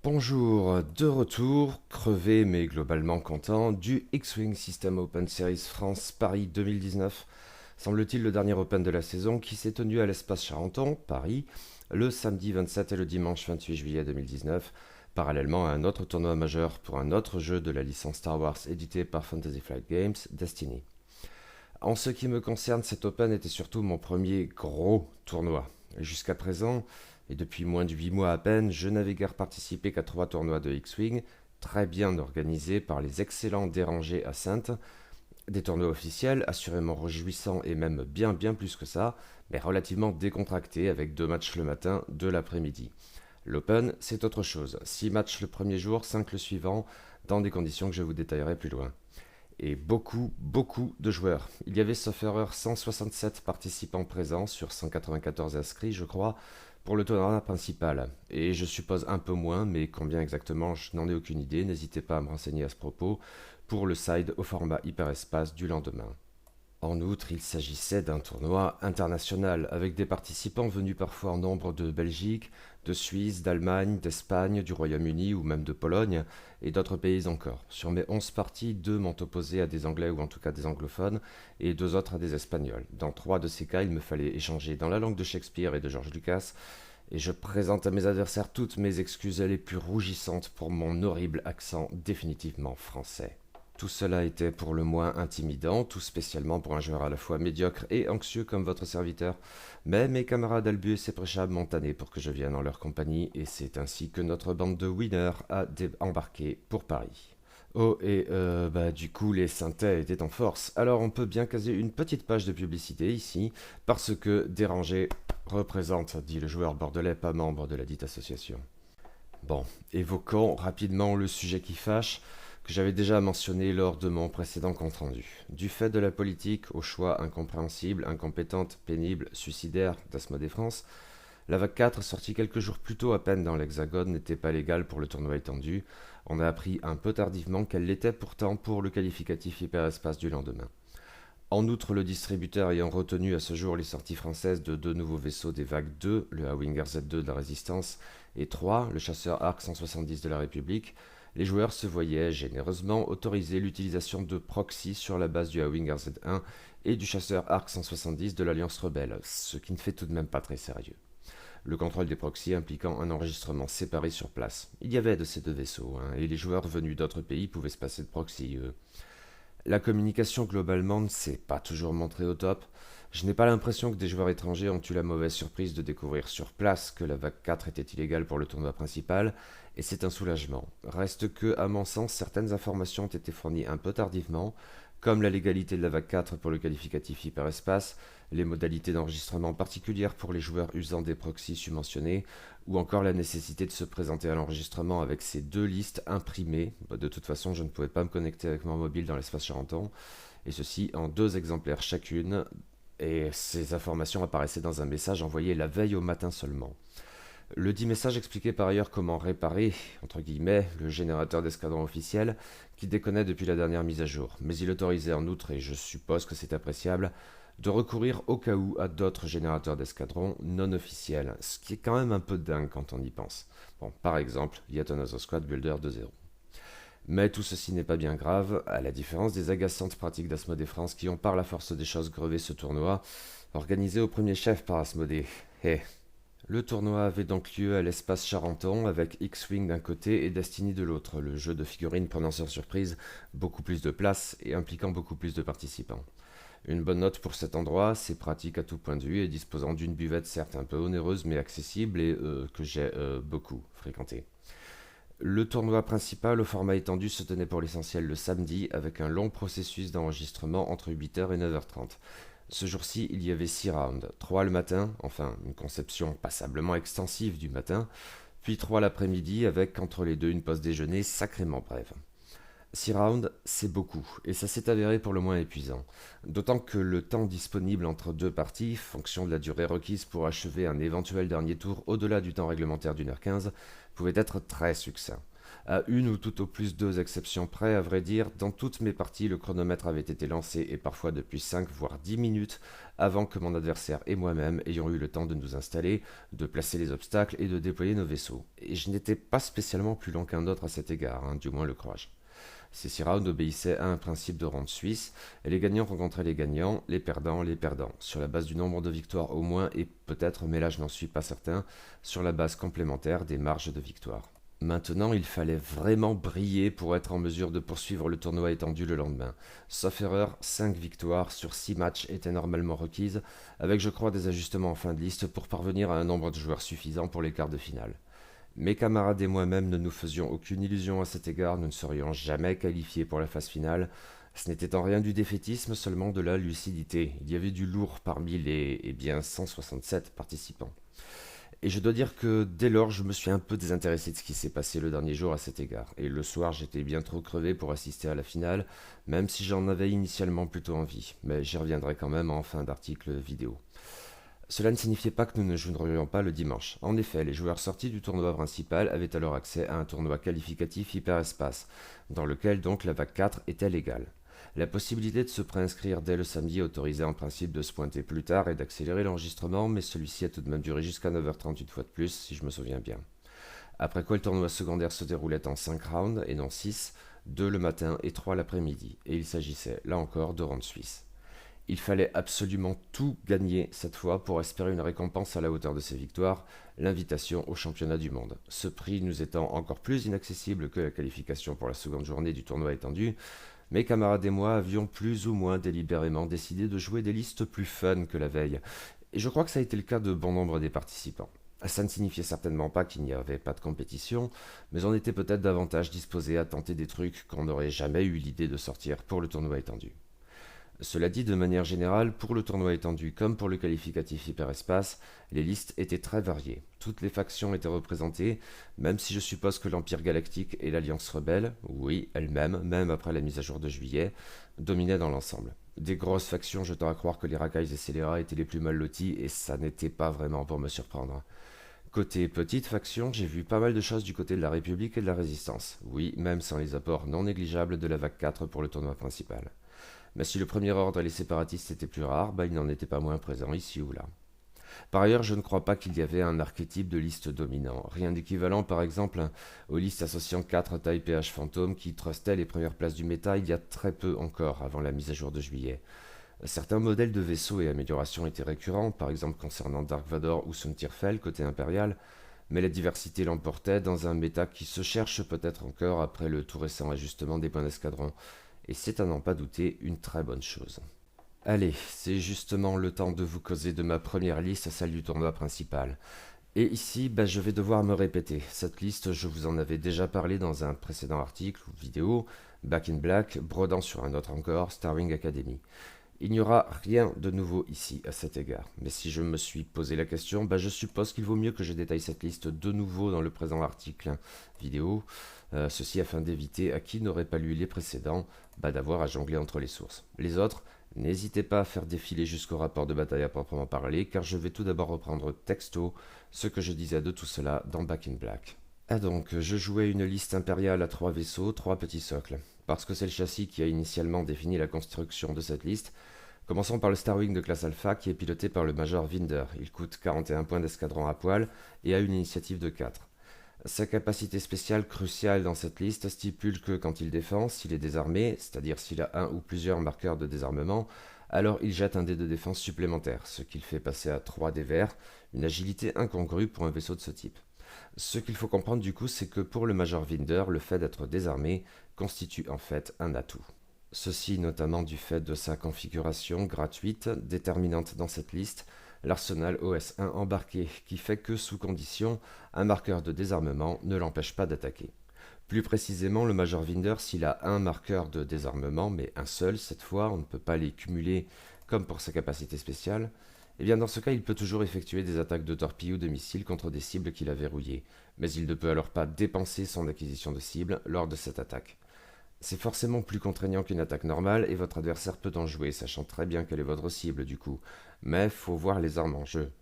Bonjour, de retour, crevé mais globalement content, du X-Wing System Open Series France Paris 2019, semble-t-il le dernier Open de la saison qui s'est tenu à l'espace Charenton, Paris, le samedi 27 et le dimanche 28 juillet 2019, parallèlement à un autre tournoi majeur pour un autre jeu de la licence Star Wars édité par Fantasy Flight Games, Destiny. En ce qui me concerne, cet Open était surtout mon premier gros tournoi. Jusqu'à présent, et depuis moins de 8 mois à peine, je n'avais guère participé qu'à 3 tournois de X-Wing, très bien organisés par les excellents dérangés à Sainte, des tournois officiels, assurément réjouissants et même bien plus que ça, mais relativement décontractés avec 2 matchs le matin, 2 l'après-midi. L'Open, c'est autre chose. 6 matchs le premier jour, 5 le suivant, dans des conditions que je vous détaillerai plus loin et beaucoup de joueurs. Il y avait sauf erreur 167 participants présents sur 194 inscrits, je crois, pour le tournoi principal. Et je suppose un peu moins, mais combien exactement, je n'en ai aucune idée. N'hésitez pas à me renseigner à ce propos pour le side au format hyperespace du lendemain. En outre, il s'agissait d'un tournoi international, avec des participants venus parfois en nombre de Belgique, de Suisse, d'Allemagne, d'Espagne, du Royaume-Uni ou même de Pologne, et d'autres pays encore. Sur mes 11 parties, 2 m'ont opposé à des Anglais ou en tout cas des anglophones, et 2 autres à des Espagnols. Dans 3 de ces cas, il me fallait échanger dans la langue de Shakespeare et de George Lucas, et je présente à mes adversaires toutes mes excuses les plus rougissantes pour mon horrible accent définitivement français. Tout cela était pour le moins intimidant, tout spécialement pour un joueur à la fois médiocre et anxieux comme votre serviteur, mais mes camarades Albus et Préchab m'ont tanné pour que je vienne en leur compagnie, et c'est ainsi que notre bande de winners a embarqué pour Paris. Oh, et du coup, les synthés étaient en force, alors on peut bien caser une petite page de publicité ici, parce que Dérangé représente, dit le joueur bordelais pas membre de la dite association. Bon, évoquons rapidement le sujet qui fâche, que j'avais déjà mentionné lors de mon précédent compte-rendu. Du fait de la politique aux choix incompréhensibles, incompétente, pénible, suicidaire d'Asmodée France, la vague 4, sortie quelques jours plus tôt à peine dans l'Hexagone, n'était pas légale pour le tournoi étendu. On a appris un peu tardivement qu'elle l'était pourtant pour le qualificatif hyperespace du lendemain. En outre, le distributeur ayant retenu à ce jour les sorties françaises de 2 nouveaux vaisseaux des vagues 2, le A-Winger Z2 de la Résistance, et 3, le chasseur Arc 170 de la République, les joueurs se voyaient généreusement autoriser l'utilisation de proxy sur la base du A-Winger Z1 et du chasseur Arc 170 de l'Alliance Rebelle, ce qui ne fait tout de même pas très sérieux. Le contrôle des proxys impliquant un enregistrement séparé sur place. Il y avait de ces 2 vaisseaux, et les joueurs venus d'autres pays pouvaient se passer de proxy, eux. La communication globalement ne s'est pas toujours montrée au top. Je n'ai pas l'impression que des joueurs étrangers ont eu la mauvaise surprise de découvrir sur place que la vague 4 était illégale pour le tournoi principal, et c'est un soulagement. Reste que, à mon sens, certaines informations ont été fournies un peu tardivement, comme la légalité de la vague 4 pour le qualificatif hyperespace, les modalités d'enregistrement particulières pour les joueurs usant des proxys subventionnés, ou encore la nécessité de se présenter à l'enregistrement avec ces 2 listes imprimées. De toute façon, je ne pouvais pas me connecter avec mon mobile dans l'espace charenton, et ceci en 2 exemplaires chacune, et ces informations apparaissaient dans un message envoyé la veille au matin seulement. Le dit message expliquait par ailleurs comment réparer, entre guillemets, le générateur d'escadron officiel qui déconnait depuis la dernière mise à jour, mais il autorisait en outre, et je suppose que c'est appréciable, de recourir au cas où à d'autres générateurs d'escadron non officiels, ce qui est quand même un peu dingue quand on y pense. Bon, par exemple, Yatonazo Squad Builder 2.0. Mais tout ceci n'est pas bien grave, à la différence des agaçantes pratiques d'Asmodée France qui ont par la force des choses grevé ce tournoi, organisé au premier chef par Asmodée. Eh. Le tournoi avait donc lieu à l'espace Charenton avec X-Wing d'un côté et Destiny de l'autre, le jeu de figurines prenant sur surprise beaucoup plus de place et impliquant beaucoup plus de participants. Une bonne note pour cet endroit, c'est pratique à tout point de vue et disposant d'une buvette certes un peu onéreuse mais accessible et que j'ai beaucoup fréquenté. Le tournoi principal au format étendu se tenait pour l'essentiel le samedi avec un long processus d'enregistrement entre 8 h et 9 h 30. Ce jour-ci, il y avait 6 rounds, 3 le matin, enfin une conception passablement extensive du matin, puis 3 l'après-midi avec entre les deux une pause déjeuner sacrément brève. 6 rounds, c'est beaucoup, et ça s'est avéré pour le moins épuisant. D'autant que le temps disponible entre 2 parties, fonction de la durée requise pour achever un éventuel dernier tour au-delà du temps réglementaire d'1 h 15, pouvait être très succinct. À une ou tout au plus deux exceptions près, à vrai dire, dans toutes mes parties, le chronomètre avait été lancé et parfois depuis 5 voire 10 minutes avant que mon adversaire et moi-même ayons eu le temps de nous installer, de placer les obstacles et de déployer nos vaisseaux. Et je n'étais pas spécialement plus lent qu'un autre à cet égard, hein, du moins le crois-je. Ces 6 rounds obéissaient à un principe de ronde suisse, et les gagnants rencontraient les gagnants, les perdants, sur la base du nombre de victoires au moins, et peut-être, mais là je n'en suis pas certain, sur la base complémentaire des marges de victoire. Maintenant, il fallait vraiment briller pour être en mesure de poursuivre le tournoi étendu le lendemain. Sauf erreur, 5 victoires sur 6 matchs étaient normalement requises, avec je crois des ajustements en fin de liste pour parvenir à un nombre de joueurs suffisant pour les quarts de finale. Mes camarades et moi-même ne nous faisions aucune illusion à cet égard, nous ne serions jamais qualifiés pour la phase finale. Ce n'était en rien du défaitisme, seulement de la lucidité. Il y avait du lourd parmi les, 167 participants. Et je dois dire que dès lors, je me suis un peu désintéressé de ce qui s'est passé le dernier jour à cet égard. Et le soir, j'étais bien trop crevé pour assister à la finale, même si j'en avais initialement plutôt envie. Mais j'y reviendrai quand même en fin d'article vidéo. Cela ne signifiait pas que nous ne jouerions pas le dimanche. En effet, les joueurs sortis du tournoi principal avaient alors accès à un tournoi qualificatif hyperespace, dans lequel donc la vague 4 était légale. La possibilité de se préinscrire dès le samedi autorisait en principe de se pointer plus tard et d'accélérer l'enregistrement, mais celui-ci a tout de même duré jusqu'à 9h30 une fois de plus, si je me souviens bien. Après quoi le tournoi secondaire se déroulait en 5 rounds et non 6, 2 le matin et 3 l'après-midi, et il s'agissait, là encore, de rounds suisses. Il fallait absolument tout gagner cette fois pour espérer une récompense à la hauteur de ses victoires, l'invitation au championnat du monde. Ce prix nous étant encore plus inaccessible que la qualification pour la seconde journée du tournoi étendu, mes camarades et moi avions plus ou moins délibérément décidé de jouer des listes plus fun que la veille, et je crois que ça a été le cas de bon nombre des participants. Ça ne signifiait certainement pas qu'il n'y avait pas de compétition, mais on était peut-être davantage disposé à tenter des trucs qu'on n'aurait jamais eu l'idée de sortir pour le tournoi étendu. Cela dit, de manière générale, pour le tournoi étendu comme pour le qualificatif hyperespace, les listes étaient très variées. Toutes les factions étaient représentées, même si je suppose que l'Empire Galactique et l'Alliance Rebelle, oui, elle-même, même après la mise à jour de juillet, dominaient dans l'ensemble. Des grosses factions jetant à croire que les racailles et scélérats étaient les plus mal lotis, et ça n'était pas vraiment pour me surprendre. Côté petite faction, j'ai vu pas mal de choses du côté de la République et de la Résistance, oui, même sans les apports non négligeables de la vague 4 pour le tournoi principal. Mais si le premier ordre et les séparatistes étaient plus rares, il n'en était pas moins présent ici ou là. Par ailleurs, je ne crois pas qu'il y avait un archétype de liste dominant, rien d'équivalent par exemple aux listes associant 4 tailles PH fantômes qui trustaient les premières places du méta il y a très peu encore avant la mise à jour de juillet. Certains modèles de vaisseaux et améliorations étaient récurrents, par exemple concernant Dark Vador ou Suntirfel côté impérial, mais la diversité l'emportait dans un méta qui se cherche peut-être encore après le tout récent ajustement des points d'escadron, et c'est à n'en pas douter une très bonne chose. Allez, c'est justement le temps de vous causer de ma première liste, celle du tournoi principal. Et ici, je vais devoir me répéter. Cette liste, je vous en avais déjà parlé dans un précédent article ou vidéo, Back in Black, brodant sur un autre encore, Starwing Academy. Il n'y aura rien de nouveau ici à cet égard. Mais si je me suis posé la question, je suppose qu'il vaut mieux que je détaille cette liste de nouveau dans le présent article vidéo. Ceci afin d'éviter à qui n'aurait pas lu les précédents d'avoir à jongler entre les sources. Les autres, n'hésitez pas à faire défiler jusqu'au rapport de bataille à proprement parler, car je vais tout d'abord reprendre texto ce que je disais de tout cela dans Back in Black. Ah donc, je jouais une liste impériale à 3 vaisseaux, 3 petits socles, parce que c'est le châssis qui a initialement défini la construction de cette liste. Commençons par le Starwing de classe Alpha qui est piloté par le Major Winder. Il coûte 41 points d'escadron à poil et a une initiative de 4. Sa capacité spéciale cruciale dans cette liste stipule que quand il défend, s'il est désarmé, c'est-à-dire s'il a un ou plusieurs marqueurs de désarmement, alors il jette un dé de défense supplémentaire, ce qui le fait passer à 3 dés verts, une agilité incongrue pour un vaisseau de ce type. Ce qu'il faut comprendre du coup, c'est que pour le Major Winder, le fait d'être désarmé constitue en fait un atout. Ceci notamment du fait de sa configuration gratuite, déterminante dans cette liste, l'arsenal OS1 embarqué, qui fait que, sous condition, un marqueur de désarmement ne l'empêche pas d'attaquer. Plus précisément, le Major Winder, s'il a un marqueur de désarmement, mais un seul cette fois, on ne peut pas les cumuler comme pour sa capacité spéciale, et bien dans ce cas, il peut toujours effectuer des attaques de torpilles ou de missiles contre des cibles qu'il a verrouillées, mais il ne peut alors pas dépenser son acquisition de cibles lors de cette attaque. C'est forcément plus contraignant qu'une attaque normale et votre adversaire peut en jouer, sachant très bien quelle est votre cible du coup. Mais faut voir les armes en jeu.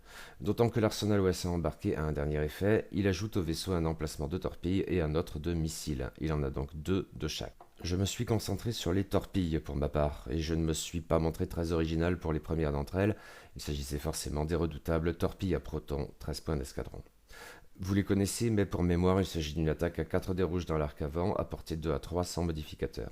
D'autant que l'arsenal OS1 embarqué a un dernier effet, il ajoute au vaisseau un emplacement de torpille et un autre de missile. Il en a donc deux de chaque. Je me suis concentré sur les torpilles pour ma part, et je ne me suis pas montré très original pour les premières d'entre elles. Il s'agissait forcément des redoutables torpilles à protons, 13 points d'escadron. Vous les connaissez, mais pour mémoire, il s'agit d'une attaque à 4 dés rouges dans l'arc avant, à portée 2 à 3 sans modificateur.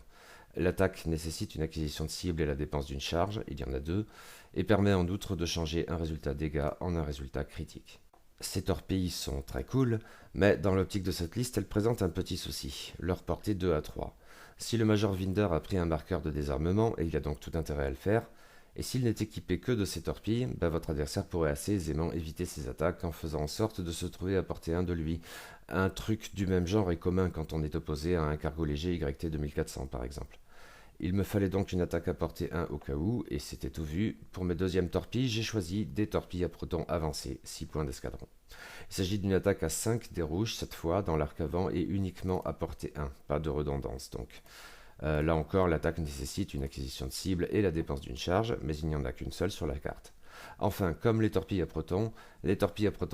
L'attaque nécessite une acquisition de cible et la dépense d'une charge, il y en a deux, et permet en outre de changer un résultat dégâts en un résultat critique. Ces torpilles sont très cool, mais dans l'optique de cette liste, elles présentent un petit souci, leur portée 2 à 3. Si le Major Winder a pris un marqueur de désarmement, et il a donc tout intérêt à le faire, et s'il n'est équipé que de ces torpilles, votre adversaire pourrait assez aisément éviter ses attaques en faisant en sorte de se trouver à portée 1 de lui. Un truc du même genre est commun quand on est opposé à un cargo léger YT 2400 par exemple. Il me fallait donc une attaque à portée 1 au cas où, et c'était tout vu. Pour mes deuxièmes torpilles, j'ai choisi des torpilles à protons avancés, 6 points d'escadron. Il s'agit d'une attaque à 5 des rouges cette fois dans l'arc avant et uniquement à portée 1, pas de redondance donc. Là encore, l'attaque nécessite une acquisition de cible et la dépense d'une charge, mais il n'y en a qu'une seule sur la carte. Enfin, comme les torpilles à protons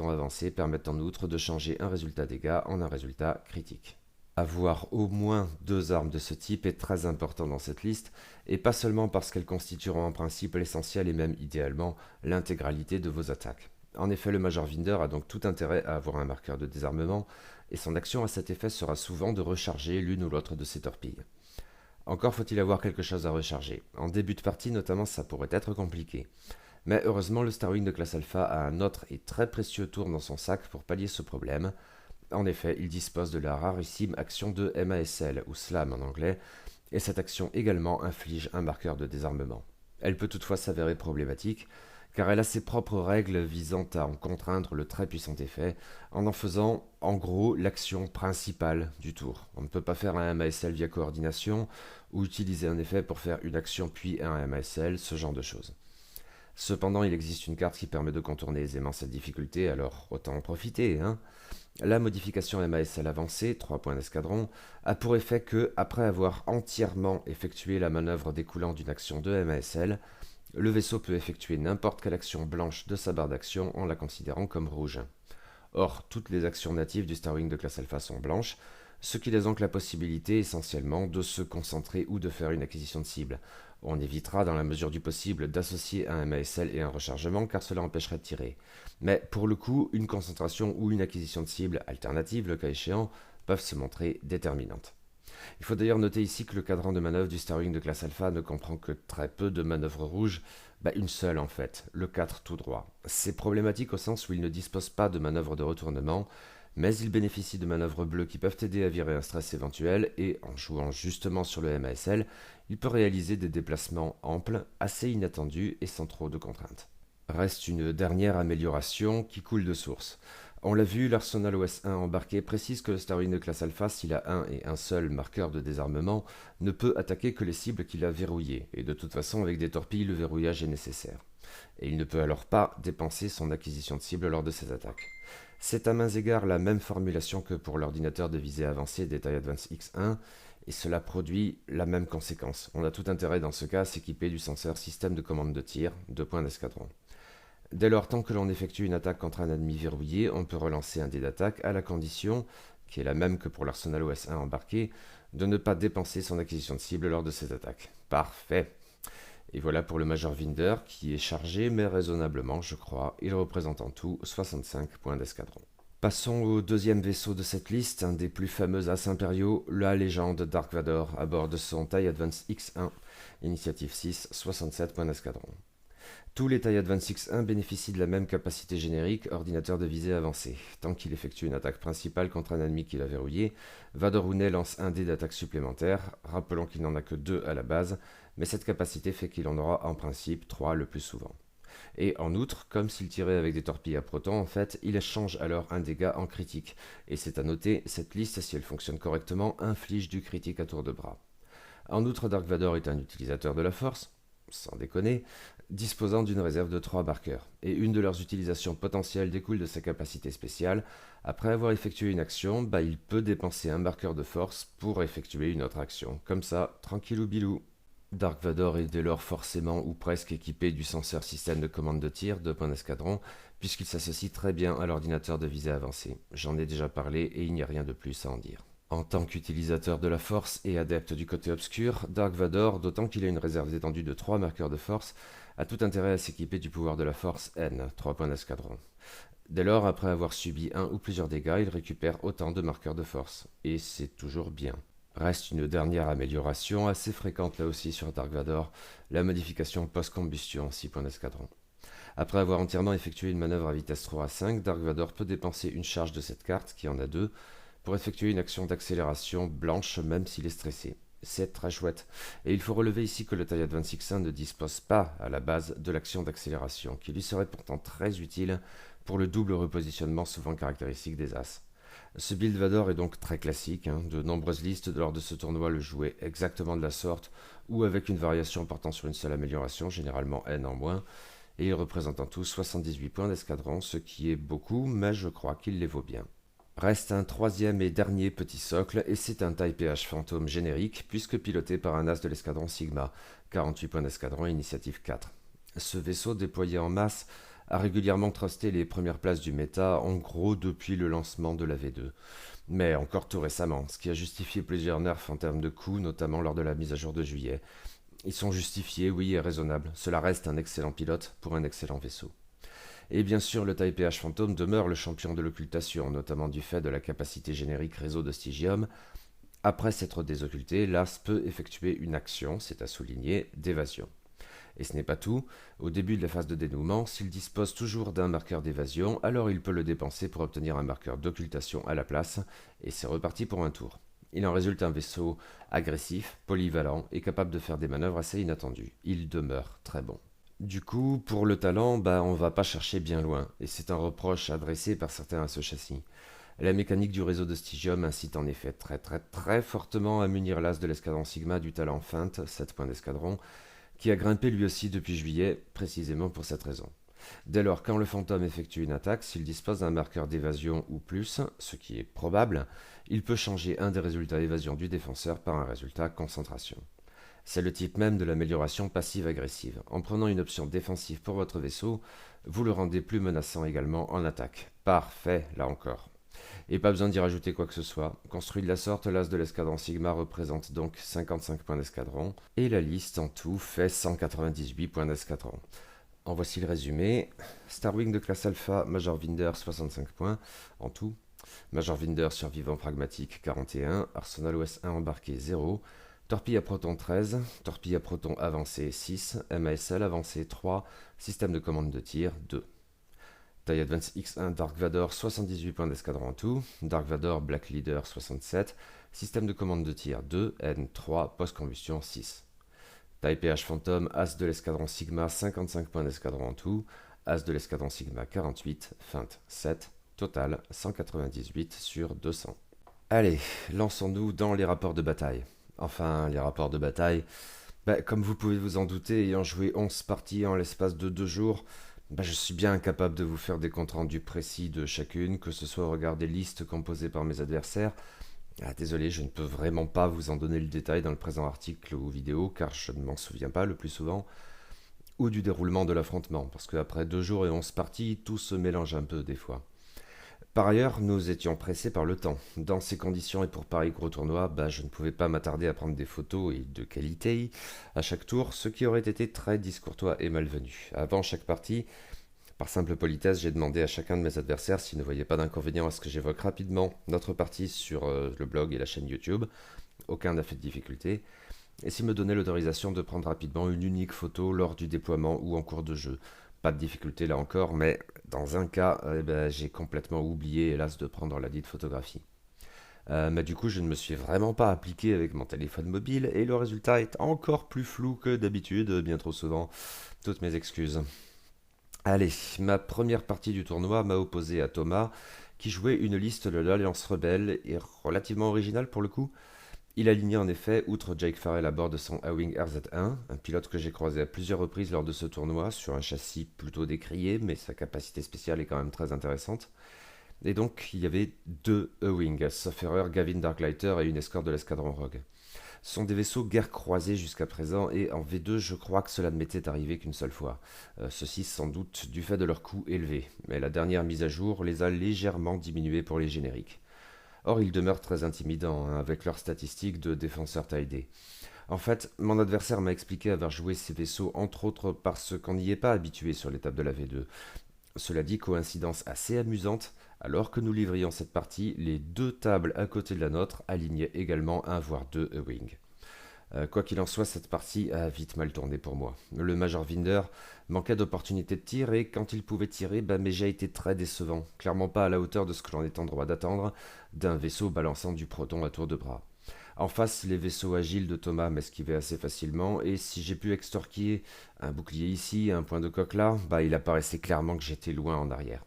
avancées permettent en outre de changer un résultat dégâts en un résultat critique. Avoir au moins deux armes de ce type est très important dans cette liste, et pas seulement parce qu'elles constitueront en principe l'essentiel et même idéalement l'intégralité de vos attaques. En effet, le Major Winder a donc tout intérêt à avoir un marqueur de désarmement, et son action à cet effet sera souvent de recharger l'une ou l'autre de ses torpilles. Encore faut-il avoir quelque chose à recharger. En début de partie notamment, ça pourrait être compliqué. Mais heureusement, le Starwing de classe Alpha a un autre et très précieux tour dans son sac pour pallier ce problème. En effet, il dispose de la rarissime action de MASL, ou SLAM en anglais, et cette action également inflige un marqueur de désarmement. Elle peut toutefois s'avérer problématique, car elle a ses propres règles visant à en contraindre le très puissant effet, en faisant en gros l'action principale du tour. On ne peut pas faire un MASL via coordination, ou utiliser un effet pour faire une action puis un MASL, ce genre de choses. Cependant, il existe une carte qui permet de contourner aisément cette difficulté, alors autant en profiter, hein. La modification MASL avancée, 3 points d'escadron, a pour effet que, après avoir entièrement effectué la manœuvre découlant d'une action de MASL, le vaisseau peut effectuer n'importe quelle action blanche de sa barre d'action en la considérant comme rouge. Or, toutes les actions natives du Starwing de classe Alpha sont blanches, ce qui laisse donc la possibilité essentiellement de se concentrer ou de faire une acquisition de cible. On évitera dans la mesure du possible d'associer un MASL et un rechargement car cela empêcherait de tirer. Mais pour le coup, une concentration ou une acquisition de cible alternative, le cas échéant, peuvent se montrer déterminantes. Il faut d'ailleurs noter ici que le cadran de manœuvre du Starwing de classe Alpha ne comprend que très peu de manœuvres rouges, une seule en fait, le 4 tout droit. C'est problématique au sens où il ne dispose pas de manœuvre de retournement, mais il bénéficie de manœuvres bleues qui peuvent aider à virer un stress éventuel et, en jouant justement sur le MASL, il peut réaliser des déplacements amples, assez inattendus et sans trop de contraintes. Reste une dernière amélioration qui coule de source. On l'a vu, l'arsenal OS1 embarqué précise que le Starwing de classe Alpha, s'il a un et un seul marqueur de désarmement, ne peut attaquer que les cibles qu'il a verrouillées, et de toute façon avec des torpilles le verrouillage est nécessaire. Et il ne peut alors pas dépenser son acquisition de cible lors de ses attaques. C'est à mains égards la même formulation que pour l'ordinateur de visée avancée des TIE Advance X1, et cela produit la même conséquence. On a tout intérêt dans ce cas à s'équiper du senseur système de commande de tir, 2 points d'escadron. Dès lors, tant que l'on effectue une attaque contre un ennemi verrouillé, on peut relancer un dé d'attaque à la condition, qui est la même que pour l'arsenal OS1 embarqué, de ne pas dépenser son acquisition de cible lors de cette attaque. Parfait. Et voilà pour le Major Winder, qui est chargé, mais raisonnablement, je crois. Il représente en tout 65 points d'escadron. Passons au deuxième vaisseau de cette liste, un des plus fameux As impériaux, la légende Dark Vador, à bord de son TIE Advance X1, initiative 6, 67 points d'escadron. Tous les TIE Advance X1 bénéficient de la même capacité générique, ordinateur de visée avancé. Tant qu'il effectue une attaque principale contre un ennemi qu'il a verrouillé, Vador-Unet lance un dé d'attaque supplémentaire, rappelons qu'il n'en a que 2 à la base, mais cette capacité fait qu'il en aura en principe 3 le plus souvent. Et en outre, comme s'il tirait avec des torpilles à protons, en fait, il échange alors un dégât en critique. Et c'est à noter, cette liste, si elle fonctionne correctement, inflige du critique à tour de bras. En outre, Dark Vador est un utilisateur de la force, sans déconner, disposant d'une réserve de 3 marqueurs, et une de leurs utilisations potentielles découle de sa capacité spéciale. Après avoir effectué une action, il peut dépenser un marqueur de force pour effectuer une autre action. Comme ça, tranquillou bilou. Dark Vador est dès lors forcément ou presque équipé du senseur système de commande de tir, 2 points d'escadron, puisqu'il s'associe très bien à l'ordinateur de visée avancé. J'en ai déjà parlé et il n'y a rien de plus à en dire. En tant qu'utilisateur de la force et adepte du côté obscur, Dark Vador, d'autant qu'il a une réserve étendue de 3 marqueurs de force, a tout intérêt à s'équiper du pouvoir de la force N, 3 points d'escadron. Dès lors, après avoir subi un ou plusieurs dégâts, il récupère autant de marqueurs de force, et c'est toujours bien. Reste une dernière amélioration, assez fréquente là aussi sur Dark Vador, la modification post-combustion, 6 points d'escadron. Après avoir entièrement effectué une manœuvre à vitesse 3 à 5, Dark Vador peut dépenser une charge de cette carte, qui en a 2, pour effectuer une action d'accélération blanche même s'il est stressé. C'est très chouette. Et il faut relever ici que le TIE Advance X1 ne dispose pas à la base de l'action d'accélération, qui lui serait pourtant très utile pour le double repositionnement souvent caractéristique des As. Ce build Vador est donc très classique, de nombreuses listes lors de ce tournoi le jouaient exactement de la sorte, ou avec une variation portant sur une seule amélioration, généralement N en moins, et il représente en tout 78 points d'escadron, ce qui est beaucoup, mais je crois qu'il les vaut bien. Reste un troisième et dernier petit socle, et c'est un TIE PH fantôme générique, puisque piloté par un as de l'escadron Sigma, 48 points d'escadron, initiative 4. Ce vaisseau déployé en masse a régulièrement trusté les premières places du méta, en gros depuis le lancement de la V2. Mais encore tout récemment, ce qui a justifié plusieurs nerfs en termes de coûts, notamment lors de la mise à jour de juillet. Ils sont justifiés, oui, et raisonnables. Cela reste un excellent pilote pour un excellent vaisseau. Et bien sûr, le TIE PH Phantom demeure le champion de l'occultation, notamment du fait de la capacité générique réseau de Stygium. Après s'être désocculté, l'AS peut effectuer une action, c'est à souligner, d'évasion. Et ce n'est pas tout, au début de la phase de dénouement, s'il dispose toujours d'un marqueur d'évasion, alors il peut le dépenser pour obtenir un marqueur d'occultation à la place, et c'est reparti pour un tour. Il en résulte un vaisseau agressif, polyvalent et capable de faire des manœuvres assez inattendues. Il demeure très bon. Du coup, pour le talent, on va pas chercher bien loin, et c'est un reproche adressé par certains à ce châssis. La mécanique du réseau de Stygium incite en effet très fortement à munir l'as de l'escadron Sigma du talent feinte, 7 points d'escadron, qui a grimpé lui aussi depuis juillet, précisément pour cette raison. Dès lors, quand le fantôme effectue une attaque, s'il dispose d'un marqueur d'évasion ou plus, ce qui est probable, il peut changer un des résultats évasion du défenseur par un résultat concentration. C'est le type même de l'amélioration passive-agressive. En prenant une option défensive pour votre vaisseau, vous le rendez plus menaçant également en attaque. Parfait, là encore. Et pas besoin d'y rajouter quoi que ce soit. Construit de la sorte, l'as de l'escadron Sigma représente donc 55 points d'escadron, et la liste en tout fait 198 points d'escadron. En voici le résumé. Starwing de classe Alpha, Major Vinder 65 points en tout. Major Vinder survivant pragmatique 41, Arsenal OS 1 embarqué 0, Torpille à proton 13, torpille à proton avancé 6, MASL avancé 3, système de commande de tir 2. TIE Advance X1 Dark Vador 78 points d'escadron en tout, Dark Vador Black Leader 67, système de commande de tir 2, N3, post-combustion 6. TIE PH Phantom As de l'escadron Sigma 55 points d'escadron en tout, As de l'escadron Sigma 48, feinte 7, total 198 sur 200. Allez, lançons-nous dans les rapports de bataille. Enfin, les rapports de bataille. Comme vous pouvez vous en douter, ayant joué 11 parties en l'espace de 2 jours, je suis bien incapable de vous faire des comptes rendus précis de chacune, que ce soit au regard des listes composées par mes adversaires. Désolé, je ne peux vraiment pas vous en donner le détail dans le présent article ou vidéo, car je ne m'en souviens pas le plus souvent, ou du déroulement de l'affrontement, parce qu'après 2 jours et 11 parties, tout se mélange un peu des fois. Par ailleurs, nous étions pressés par le temps. Dans ces conditions et pour pareil gros tournoi, je ne pouvais pas m'attarder à prendre des photos et de qualité à chaque tour, ce qui aurait été très discourtois et malvenu. Avant chaque partie, par simple politesse, j'ai demandé à chacun de mes adversaires s'ils ne voyaient pas d'inconvénient à ce que j'évoque rapidement notre partie sur le blog et la chaîne YouTube. Aucun n'a fait de difficulté. Et s'ils me donnaient l'autorisation de prendre rapidement une unique photo lors du déploiement ou en cours de jeu. Pas de difficulté là encore, mais dans un cas, j'ai complètement oublié, hélas, de prendre la dite photographie. Mais du coup, je ne me suis vraiment pas appliqué avec mon téléphone mobile et le résultat est encore plus flou que d'habitude, bien trop souvent. Toutes mes excuses. Allez, ma première partie du tournoi m'a opposé à Thomas, qui jouait une liste de l'Alliance Rebelle et relativement originale pour le coup. Il alignait en effet, outre Jake Farrell à bord de son A-Wing RZ-1, un pilote que j'ai croisé à plusieurs reprises lors de ce tournoi, sur un châssis plutôt décrié, mais sa capacité spéciale est quand même très intéressante. Et donc, il y avait 2 A-Wing, sauf erreur, Gavin Darklighter et une escorte de l'escadron Rogue. sont des vaisseaux guère croisés jusqu'à présent et en V2 je crois que cela ne m'était arrivé qu'une seule fois. Ceci sans doute du fait de leur coût élevé, mais la dernière mise à jour les a légèrement diminués pour les génériques. Or ils demeurent très intimidants hein, avec leurs statistiques de défenseurs taille. En fait, mon adversaire m'a expliqué avoir joué ces vaisseaux entre autres parce qu'on n'y est pas habitué sur l'étape de la V2. Cela dit, coïncidence assez amusante, alors que nous livrions cette partie, les deux tables à côté de la nôtre alignaient également un voire deux E-Wing. Quoi qu'il en soit, cette partie a vite mal tourné pour moi. Le Major Vinder manquait d'opportunités de tir et quand il pouvait tirer, mes jets étaient très décevants, clairement pas à la hauteur de ce que l'on est en droit d'attendre d'un vaisseau balançant du proton à tour de bras. En face, les vaisseaux agiles de Thomas m'esquivaient assez facilement, et si j'ai pu extorquer un bouclier ici, un point de coque là, il apparaissait clairement que j'étais loin en arrière.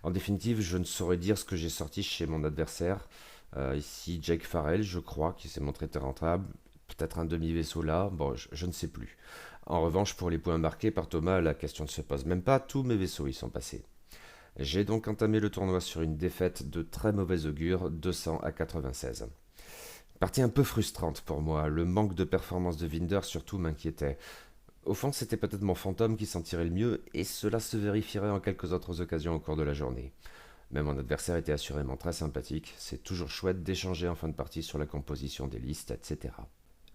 En définitive, je ne saurais dire ce que j'ai sorti chez mon adversaire. Ici, Jake Farrell, je crois, qui s'est montré très rentable. Peut-être un demi-vaisseau là, je ne sais plus. En revanche, pour les points marqués par Thomas, la question ne se pose même pas, tous mes vaisseaux y sont passés. J'ai donc entamé le tournoi sur une défaite de très mauvais augure, 200 à 96. Partie un peu frustrante pour moi, le manque de performance de Vinder surtout m'inquiétait. Au fond, c'était peut-être mon fantôme qui s'en tirait le mieux, et cela se vérifierait en quelques autres occasions au cours de la journée. Mais mon adversaire était assurément très sympathique, c'est toujours chouette d'échanger en fin de partie sur la composition des listes, etc.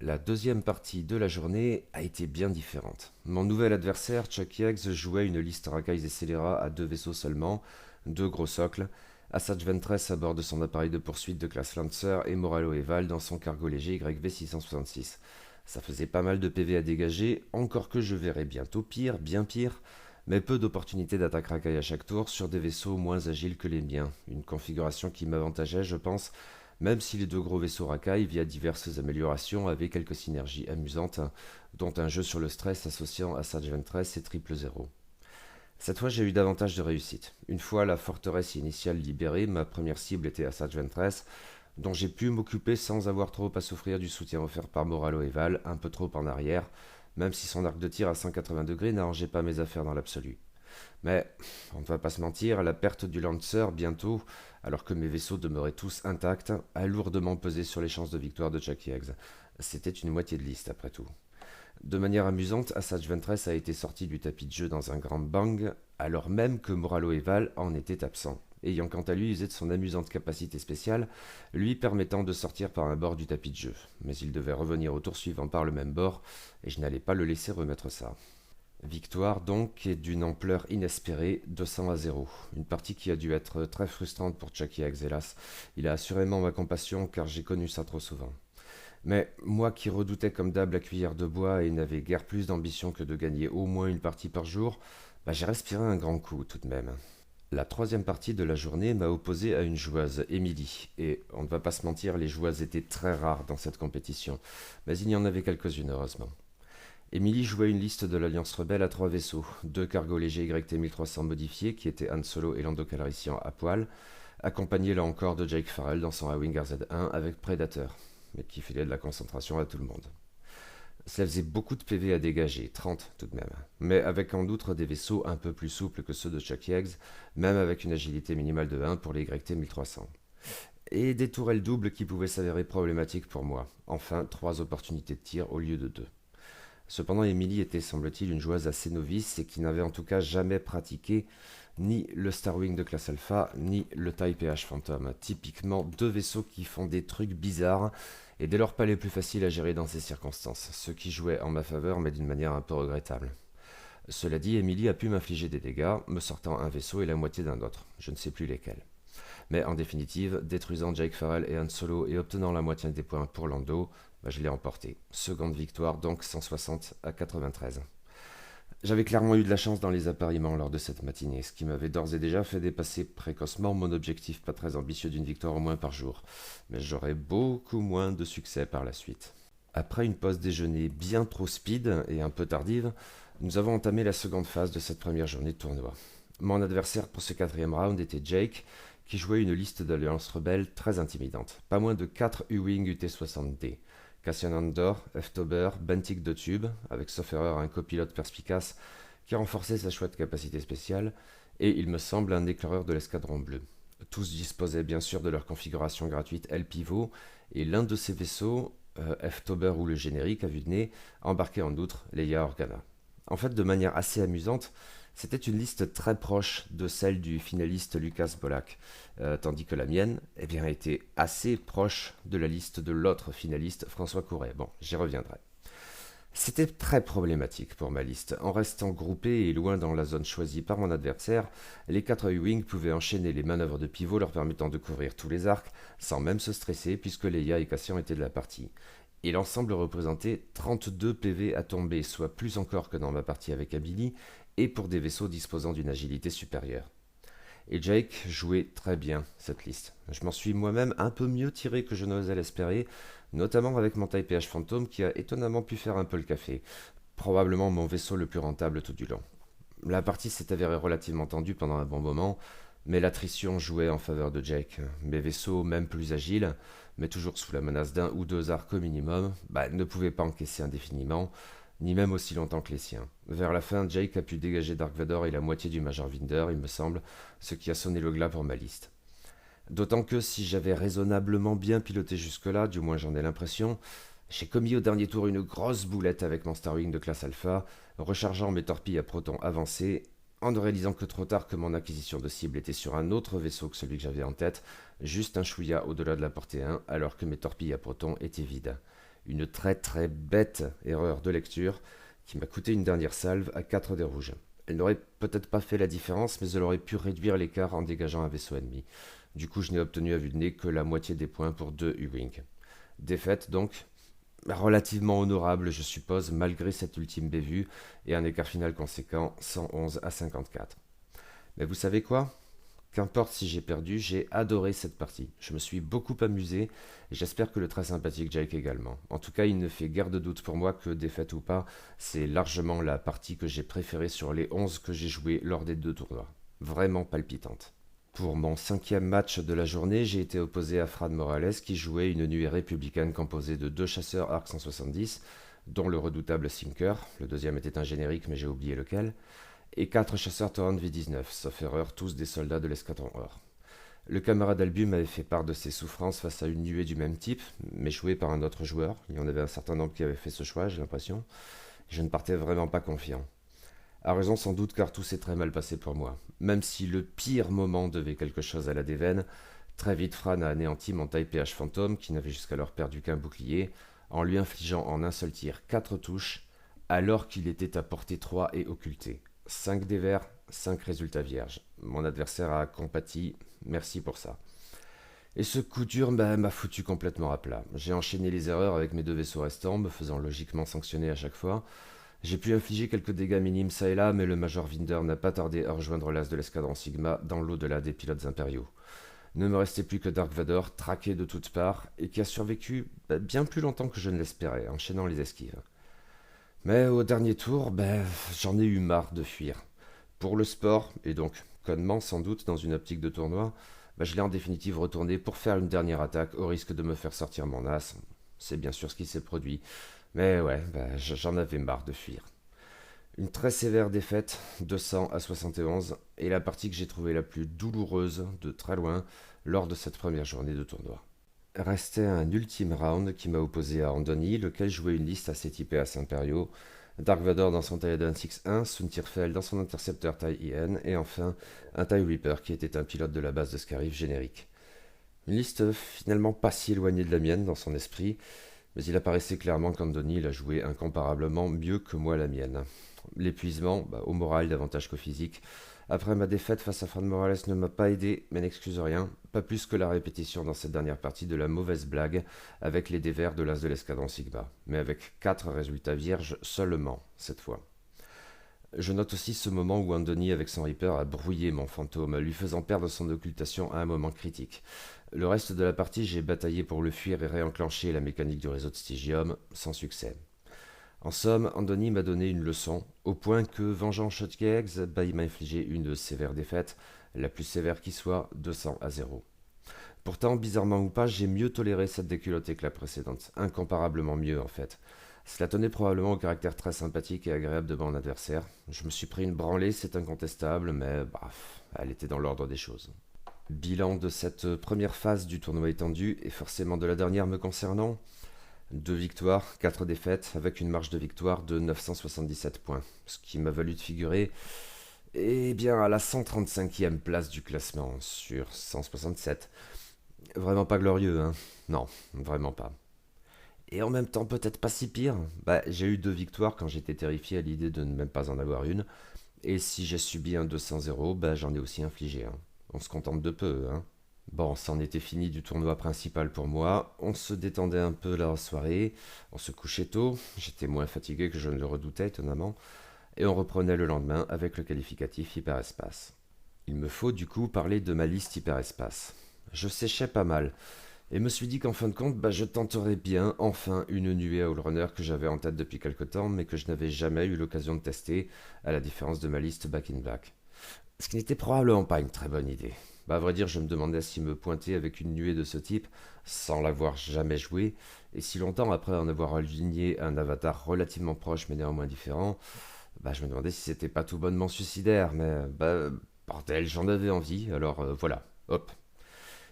La deuxième partie de la journée a été bien différente. Mon nouvel adversaire, Chuck Higgs, jouait une liste racailles et scélérats à deux vaisseaux seulement, deux gros socles, Asajj Ventress à bord de son appareil de poursuite de classe Lancer et Moralo et Val dans son cargo léger YV-666. Ça faisait pas mal de PV à dégager, encore que je verrais bientôt pire, bien pire, mais peu d'opportunités d'attaque racaille à chaque tour sur des vaisseaux moins agiles que les miens. Une configuration qui m'avantageait, je pense, même si les deux gros vaisseaux racailles, via diverses améliorations, avaient quelques synergies amusantes, dont un jeu sur le stress associant Asajj Ventress et Triple Zero. Cette fois, j'ai eu davantage de réussite. Une fois la forteresse initiale libérée, ma première cible était Asajj Ventress, dont j'ai pu m'occuper sans avoir trop à souffrir du soutien offert par Moralo et Val, un peu trop en arrière, même si son arc de tir à 180 degrés n'arrangeait pas mes affaires dans l'absolu. Mais, on ne va pas se mentir, la perte du Lancer bientôt, alors que mes vaisseaux demeuraient tous intacts, a lourdement pesé sur les chances de victoire de Chuck Higgs. C'était une moitié de liste après tout. De manière amusante, Asajj Ventress a été sorti du tapis de jeu dans un grand bang, alors même que Moralo et Val en étaient absents, ayant quant à lui usé de son amusante capacité spéciale, lui permettant de sortir par un bord du tapis de jeu. Mais il devait revenir au tour suivant par le même bord, et je n'allais pas le laisser remettre ça. Victoire donc, et d'une ampleur inespérée, 200 à 0. Une partie qui a dû être très frustrante pour Chucky Higgs, hélas. Il a assurément ma compassion car j'ai connu ça trop souvent. Mais moi qui redoutais comme d'hab la cuillère de bois et n'avais guère plus d'ambition que de gagner au moins une partie par jour, j'ai respiré un grand coup tout de même. La troisième partie de la journée m'a opposé à une joueuse, Emily, et on ne va pas se mentir, les joueuses étaient très rares dans cette compétition, mais il y en avait quelques-unes heureusement. Emily jouait une liste de l'Alliance Rebelle à trois vaisseaux, deux cargos légers YT-1300 modifiés qui étaient Han Solo et Lando Calrissian à poil, accompagnés là encore de Jake Farrell dans son A-Wing RZ-1 avec Predator, mais qui filait de la concentration à tout le monde. Cela faisait beaucoup de PV à dégager, 30 tout de même, mais avec en outre des vaisseaux un peu plus souples que ceux de Chuck Higgs, même avec une agilité minimale de 1 pour les YT-1300. Et des tourelles doubles qui pouvaient s'avérer problématiques pour moi. Enfin, 3 opportunités de tir au lieu de 2. Cependant, Emily était, semble-t-il, une joueuse assez novice et qui n'avait en tout cas jamais pratiqué ni le Starwing de classe Alpha, ni le TIE PH Phantom. Typiquement, deux vaisseaux qui font des trucs bizarres et dès lors pas les plus faciles à gérer dans ces circonstances, ce qui jouait en ma faveur mais d'une manière un peu regrettable. Cela dit, Emily a pu m'infliger des dégâts, me sortant un vaisseau et la moitié d'un autre, je ne sais plus lesquels. Mais en définitive, détruisant Jake Farrell et Han Solo et obtenant la moitié des points pour Lando, je l'ai emporté. Seconde victoire, donc 160 à 93. J'avais clairement eu de la chance dans les appariements lors de cette matinée, ce qui m'avait d'ores et déjà fait dépasser précocement mon objectif pas très ambitieux d'une victoire au moins par jour. Mais j'aurais beaucoup moins de succès par la suite. Après une pause déjeuner bien trop speed et un peu tardive, nous avons entamé la seconde phase de cette première journée de tournoi. Mon adversaire pour ce quatrième round était Jake, qui jouait une liste d'alliances rebelles très intimidante. Pas moins de 4 U-Wing UT-60D. Cassian Andor, F-Tober, Bentic de Tube, avec sauf erreur un copilote perspicace qui renforçait sa chouette capacité spéciale, et il me semble un éclaireur de l'escadron bleu. Tous disposaient bien sûr de leur configuration gratuite L-Pivot, et l'un de ces vaisseaux, F-Tober ou le générique à vue de nez, embarquait en outre Leia Organa. En fait, de manière assez amusante, c'était une liste très proche de celle du finaliste Lucas Bolak, tandis que la mienne était assez proche de la liste de l'autre finaliste François Couret. Bon, j'y reviendrai. C'était très problématique pour ma liste. En restant groupés et loin dans la zone choisie par mon adversaire, les 4 U-Wing pouvaient enchaîner les manœuvres de pivot leur permettant de couvrir tous les arcs sans même se stresser puisque Leia et Cassian étaient de la partie. Et l'ensemble représentait 32 PV à tomber, soit plus encore que dans ma partie avec Abili, et pour des vaisseaux disposant d'une agilité supérieure. Et Jake jouait très bien cette liste. Je m'en suis moi-même un peu mieux tiré que je n'osais l'espérer, notamment avec mon Type PH Phantom qui a étonnamment pu faire un peu le café. Probablement mon vaisseau le plus rentable tout du long. La partie s'est avérée relativement tendue pendant un bon moment, mais l'attrition jouait en faveur de Jake. Mes vaisseaux, même plus agiles, mais toujours sous la menace d'un ou deux arcs au minimum, ne pouvaient pas encaisser indéfiniment, ni même aussi longtemps que les siens. Vers la fin, Jake a pu dégager Dark Vador et la moitié du Major Vinder, il me semble, ce qui a sonné le glas pour ma liste. D'autant que si j'avais raisonnablement bien piloté jusque-là, du moins j'en ai l'impression, j'ai commis au dernier tour une grosse boulette avec mon Starwing de classe Alpha, rechargeant mes torpilles à protons avancés, en ne réalisant que trop tard que mon acquisition de cible était sur un autre vaisseau que celui que j'avais en tête, juste un chouïa au-delà de la portée 1, alors que mes torpilles à protons étaient vides. Une très très bête erreur de lecture qui m'a coûté une dernière salve à 4 des rouges. Elle n'aurait peut-être pas fait la différence, mais elle aurait pu réduire l'écart en dégageant un vaisseau ennemi. Du coup, je n'ai obtenu à vue de nez que la moitié des points pour 2 U-Wing. Défaite donc, relativement honorable je suppose, malgré cette ultime bévue et un écart final conséquent, 111 à 54. Mais vous savez quoi ? Qu'importe si j'ai perdu, j'ai adoré cette partie. Je me suis beaucoup amusé et j'espère que le très sympathique Jake également. En tout cas, il ne fait guère de doute pour moi que, défaite ou pas, c'est largement la partie que j'ai préférée sur les 11 que j'ai jouées lors des 2 tournois. Vraiment palpitante. Pour mon 5e match de la journée, j'ai été opposé à Fran Morales qui jouait une nuée républicaine composée de 2 chasseurs Arc 170, dont le redoutable Sinker, le deuxième était un générique mais j'ai oublié lequel, et 4 chasseurs Torrent V19, sauf erreur, tous des soldats de l'escadron Or. Le camarade Albu m'avait fait part de ses souffrances face à une nuée du même type, mais jouée par un autre joueur. Il y en avait un certain nombre qui avaient fait ce choix, j'ai l'impression. Je ne partais vraiment pas confiant. A raison sans doute car tout s'est très mal passé pour moi. Même si le pire moment devait quelque chose à la déveine, très vite Fran a anéanti mon Type PH Phantom qui n'avait jusqu'alors perdu qu'un bouclier, en lui infligeant en un seul tir 4 touches, alors qu'il était à portée 3 et occulté. 5 dévers, 5 résultats vierges. Mon adversaire a compati, merci pour ça. Et ce coup dur m'a foutu complètement à plat. J'ai enchaîné les erreurs avec mes 2 vaisseaux restants, me faisant logiquement sanctionner à chaque fois. J'ai pu infliger quelques dégâts minimes ça et là, mais le Major Vinder n'a pas tardé à rejoindre l'as de l'escadron Sigma dans l'au-delà des pilotes impériaux. Ne me restait plus que Dark Vador, traqué de toutes parts, et qui a survécu bien plus longtemps que je ne l'espérais, enchaînant les esquives. Mais au dernier tour, j'en ai eu marre de fuir. Pour le sport, et donc connement sans doute dans une optique de tournoi, je l'ai en définitive retourné pour faire une dernière attaque au risque de me faire sortir mon as. C'est bien sûr ce qui s'est produit. Mais ouais, j'en avais marre de fuir. Une très sévère défaite, 200 à 71, est la partie que j'ai trouvée la plus douloureuse de très loin lors de cette première journée de tournoi. Restait un ultime round qui m'a opposé à Andoni, lequel jouait une liste assez typée à Saint-Impériaux, Dark Vador dans son Taiadan 6-1, Suntirfel dans son intercepteur Tai IN, et enfin un TIE Reaper qui était un pilote de la base de Scarif générique. Une liste finalement pas si éloignée de la mienne dans son esprit, mais il apparaissait clairement qu'Andoni l'a joué incomparablement mieux que moi la mienne. L'épuisement, au moral davantage qu'au physique, après ma défaite face à Fran Morales ne m'a pas aidé, mais n'excuse rien, pas plus que la répétition dans cette dernière partie de la mauvaise blague avec les dévers de l'as de l'escadron Sigma, mais avec 4 résultats vierges seulement, cette fois. Je note aussi ce moment où Andoni avec son Reaper a brouillé mon fantôme, lui faisant perdre son occultation à un moment critique. Le reste de la partie, j'ai bataillé pour le fuir et réenclencher la mécanique du réseau de Stygium, sans succès. En somme, Andoni m'a donné une leçon, au point que, vengeant Shotkegs, il m'a infligé une sévère défaite, la plus sévère qui soit, 200 à 0. Pourtant, bizarrement ou pas, j'ai mieux toléré cette déculottée que la précédente, incomparablement mieux en fait. Cela tenait probablement au caractère très sympathique et agréable de mon adversaire. Je me suis pris une branlée, c'est incontestable, mais elle était dans l'ordre des choses. Bilan de cette première phase du tournoi étendu, et forcément de la dernière me concernant. 2 victoires, 4 défaites, avec une marge de victoire de 977 points, ce qui m'a valu de figurer à la 135e place du classement sur 167. Vraiment pas glorieux, hein. Non, vraiment pas. Et en même temps, peut-être pas si pire. J'ai eu 2 victoires quand j'étais terrifié à l'idée de ne même pas en avoir une. Et si j'ai subi un 200-0, j'en ai aussi infligé un. On se contente de peu, hein. Bon, c'en était fini du tournoi principal pour moi. On se détendait un peu la soirée. On se couchait tôt. J'étais moins fatigué que je ne le redoutais, étonnamment. Et on reprenait le lendemain avec le qualificatif hyperespace. Il me faut du coup parler de ma liste hyperespace. Je séchais pas mal. Et me suis dit qu'en fin de compte, je tenterais bien enfin une nuée à Allrunner que j'avais en tête depuis quelque temps, mais que je n'avais jamais eu l'occasion de tester, à la différence de ma liste Back in Black. Ce qui n'était probablement pas une très bonne idée. À vrai dire, je me demandais si me pointer avec une nuée de ce type, sans l'avoir jamais joué, et si longtemps après en avoir aligné un avatar relativement proche mais néanmoins différent, je me demandais si c'était pas tout bonnement suicidaire, mais bordel, j'en avais envie, alors voilà, hop.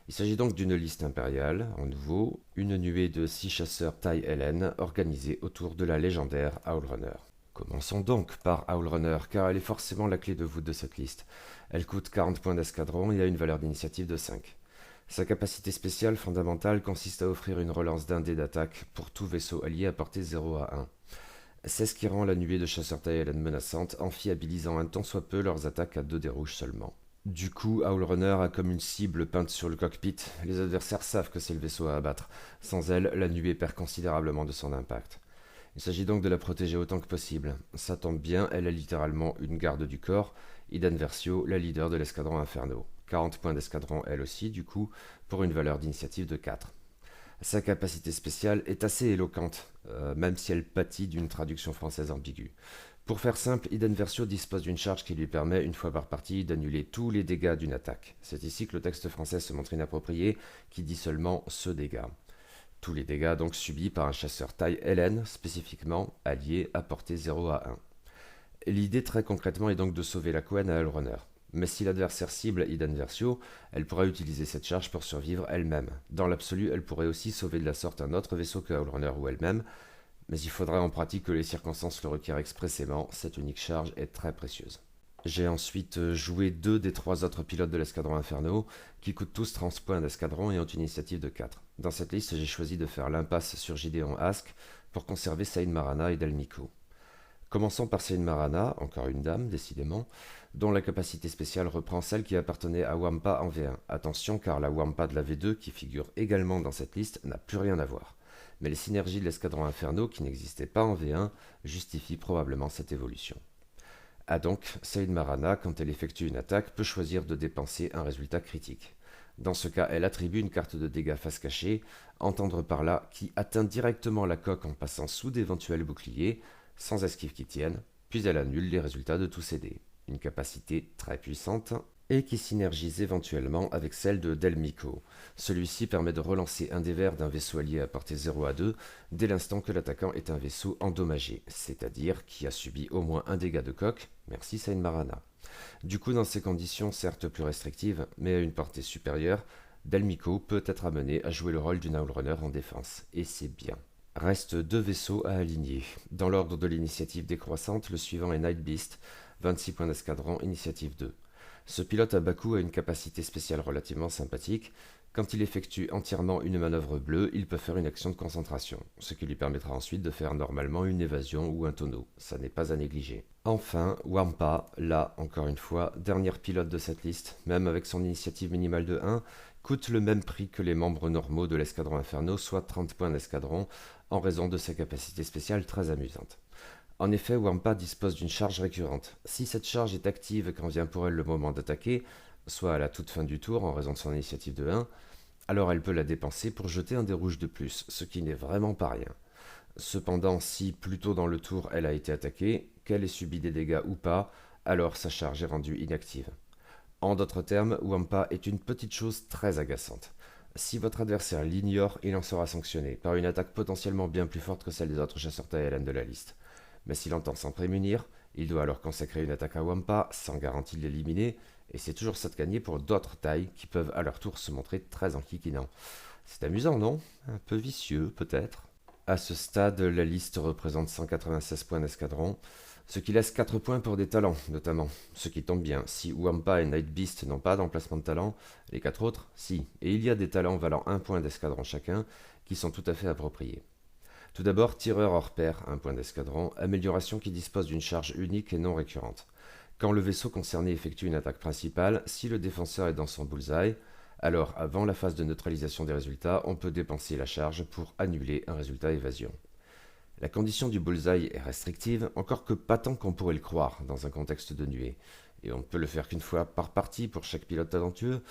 Il s'agit donc d'une liste impériale, en nouveau, une nuée de 6 chasseurs taille Helen organisée autour de la légendaire Owlrunner. Commençons donc par Owlrunner, car elle est forcément la clé de voûte de cette liste. Elle coûte 40 points d'escadron et a une valeur d'initiative de 5. Sa capacité spéciale fondamentale consiste à offrir une relance d'un dé d'attaque pour tout vaisseau allié à portée 0 à 1. C'est ce qui rend la nuée de chasseurs taille Helen menaçante, en fiabilisant un tant soit peu leurs attaques à 2 dés rouges seulement. Du coup, Owlrunner a comme une cible peinte sur le cockpit. Les adversaires savent que c'est le vaisseau à abattre. Sans elle, la nuée perd considérablement de son impact. Il s'agit donc de la protéger autant que possible. Ça tombe bien, elle a littéralement une garde du corps, Iden Versio, la leader de l'escadron Inferno. 40 points d'escadron elle aussi, du coup, pour une valeur d'initiative de 4. Sa capacité spéciale est assez éloquente, même si elle pâtit d'une traduction française ambiguë. Pour faire simple, Iden Versio dispose d'une charge qui lui permet, une fois par partie, d'annuler tous les dégâts d'une attaque. C'est ici que le texte français se montre inapproprié, qui dit seulement ce dégât. Tous les dégâts donc subis par un chasseur taille Helen, spécifiquement allié à portée 0 à 1. L'idée très concrètement est donc de sauver la Quen à Allrunner. Mais si l'adversaire cible Iden Versio, elle pourra utiliser cette charge pour survivre elle-même. Dans l'absolu, elle pourrait aussi sauver de la sorte un autre vaisseau que Allrunner ou elle-même, mais il faudrait en pratique que les circonstances le requièrent expressément, cette unique charge est très précieuse. J'ai ensuite joué 2 des 3 autres pilotes de l'escadron Inferno, qui coûtent tous 30 points d'escadron et ont une initiative de 4. Dans cette liste, j'ai choisi de faire l'impasse sur Gideon Ask pour conserver Saïd Marana et Delmico. Commençons par Saïd Marana, encore une dame, décidément, dont la capacité spéciale reprend celle qui appartenait à Wampa en V1. Attention, car la Wampa de la V2, qui figure également dans cette liste, n'a plus rien à voir. Mais les synergies de l'escadron Inferno, qui n'existaient pas en V1, justifient probablement cette évolution. Donc, Saïd Marana, quand elle effectue une attaque, peut choisir de dépenser un résultat critique. Dans ce cas, elle attribue une carte de dégâts face cachée, entendre par là qui atteint directement la coque en passant sous d'éventuels boucliers, sans esquive qui tienne, puis elle annule les résultats de tous ses dés. Une capacité très puissante, et qui synergise éventuellement avec celle de Delmico. Celui-ci permet de relancer un dé vert d'un vaisseau allié à portée 0 à 2 dès l'instant que l'attaquant est un vaisseau endommagé, c'est-à-dire qui a subi au moins un dégât de coque, merci Saïd Marana. Du coup, dans ces conditions certes plus restrictives, mais à une portée supérieure, Delmico peut être amené à jouer le rôle d'une Owlrunner en défense, et c'est bien. Restent 2 vaisseaux à aligner. Dans l'ordre de l'initiative décroissante, le suivant est Night Beast, 26 points d'escadron, initiative 2. Ce pilote à Baku a une capacité spéciale relativement sympathique. Quand il effectue entièrement une manœuvre bleue, il peut faire une action de concentration, ce qui lui permettra ensuite de faire normalement une évasion ou un tonneau. Ça n'est pas à négliger. Enfin, Wampa, là encore une fois, dernière pilote de cette liste, même avec son initiative minimale de 1, coûte le même prix que les membres normaux de l'escadron Inferno, soit 30 points d'escadron, en raison de sa capacité spéciale très amusante. En effet, Wampa dispose d'une charge récurrente. Si cette charge est active quand vient pour elle le moment d'attaquer, soit à la toute fin du tour en raison de son initiative de 1, alors elle peut la dépenser pour jeter un dé rouge de plus, ce qui n'est vraiment pas rien. Cependant, si plus tôt dans le tour elle a été attaquée, qu'elle ait subi des dégâts ou pas, alors sa charge est rendue inactive. En d'autres termes, Wampa est une petite chose très agaçante. Si votre adversaire l'ignore, il en sera sanctionné par une attaque potentiellement bien plus forte que celle des autres chasseurs Taïlan de la liste. Mais s'il entend s'en prémunir, il doit alors consacrer une attaque à Wampa sans garantie de l'éliminer, et c'est toujours ça de gagner pour d'autres tailles qui peuvent à leur tour se montrer très enquiquinants. C'est amusant, non? Un peu vicieux, peut-être. À ce stade, la liste représente 196 points d'escadron, ce qui laisse 4 points pour des talents, notamment. Ce qui tombe bien, si Wampa et Night Beast n'ont pas d'emplacement de talent, les 4 autres, si. Et il y a des talents valant 1 point d'escadron chacun, qui sont tout à fait appropriés. Tout d'abord, tireur hors pair, 1 point d'escadron, amélioration qui dispose d'une charge unique et non récurrente. Quand le vaisseau concerné effectue une attaque principale, si le défenseur est dans son bullseye, alors avant la phase de neutralisation des résultats, on peut dépenser la charge pour annuler un résultat évasion. La condition du bullseye est restrictive, encore que pas tant qu'on pourrait le croire dans un contexte de nuée, et on ne peut le faire qu'une fois par partie pour chaque pilote talentueux,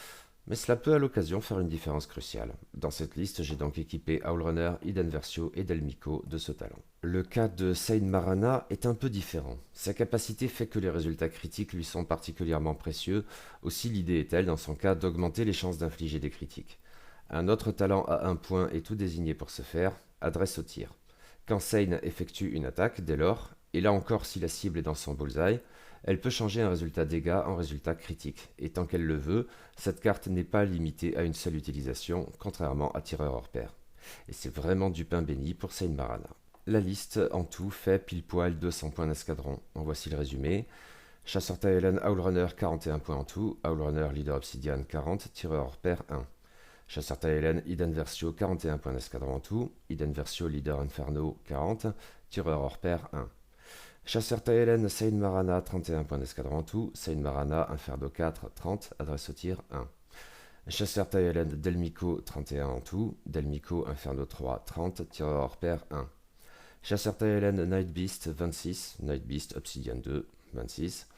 mais cela peut à l'occasion faire une différence cruciale. Dans cette liste, j'ai donc équipé Owlrunner, Iden Versio et Delmico de ce talent. Le cas de Seyn Marana est un peu différent. Sa capacité fait que les résultats critiques lui sont particulièrement précieux, aussi l'idée est telle dans son cas d'augmenter les chances d'infliger des critiques. Un autre talent à 1 point est tout désigné pour ce faire, adresse au tir. Quand Seyn effectue une attaque, dès lors, et là encore si la cible est dans son bullseye, elle peut changer un résultat dégâts en résultat critique, et tant qu'elle le veut, cette carte n'est pas limitée à une seule utilisation, contrairement à tireur hors pair. Et c'est vraiment du pain béni pour Seyn Marana. La liste en tout fait pile poil 200 points d'escadron. En voici le résumé. Chasseur Taïlan Owlrunner 41 points en tout, Owlrunner Leader Obsidian 40, tireur hors pair 1. Chasseur Taïlan Iden Versio 41 points d'escadron en tout, Iden Versio Leader Inferno 40, tireur hors pair 1. Chasseur Taïlan Seyn Marana 31 points d'escadron en tout, Seyn Marana Inferno 4 30, adresse au tir 1. Chasseur Taïlan Delmico 31 en tout, Delmico Inferno 3 30, tireur hors pair 1. Chasseur Taïlan Night Beast 26, Night Beast Obsidian 2 26.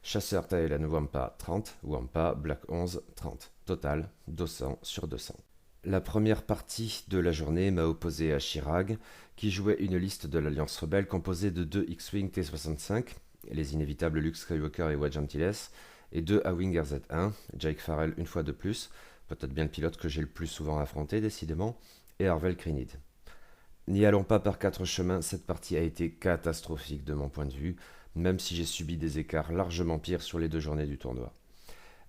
Chasseur Taïlan Wampa 30, Wampa Black 11 30. Total 200 sur 200. La première partie de la journée m'a opposé à Chirag, qui jouait une liste de l'Alliance Rebelle composée de 2 X-Wing T-65, les inévitables Luke Skywalker et Wedge Antilles, et 2 A-Wing RZ-1, Jake Farrell une fois de plus, peut-être bien le pilote que j'ai le plus souvent affronté décidément, et Harvel Crinid. N'y allons pas par 4 chemins, cette partie a été catastrophique de mon point de vue, même si j'ai subi des écarts largement pires sur les 2 journées du tournoi.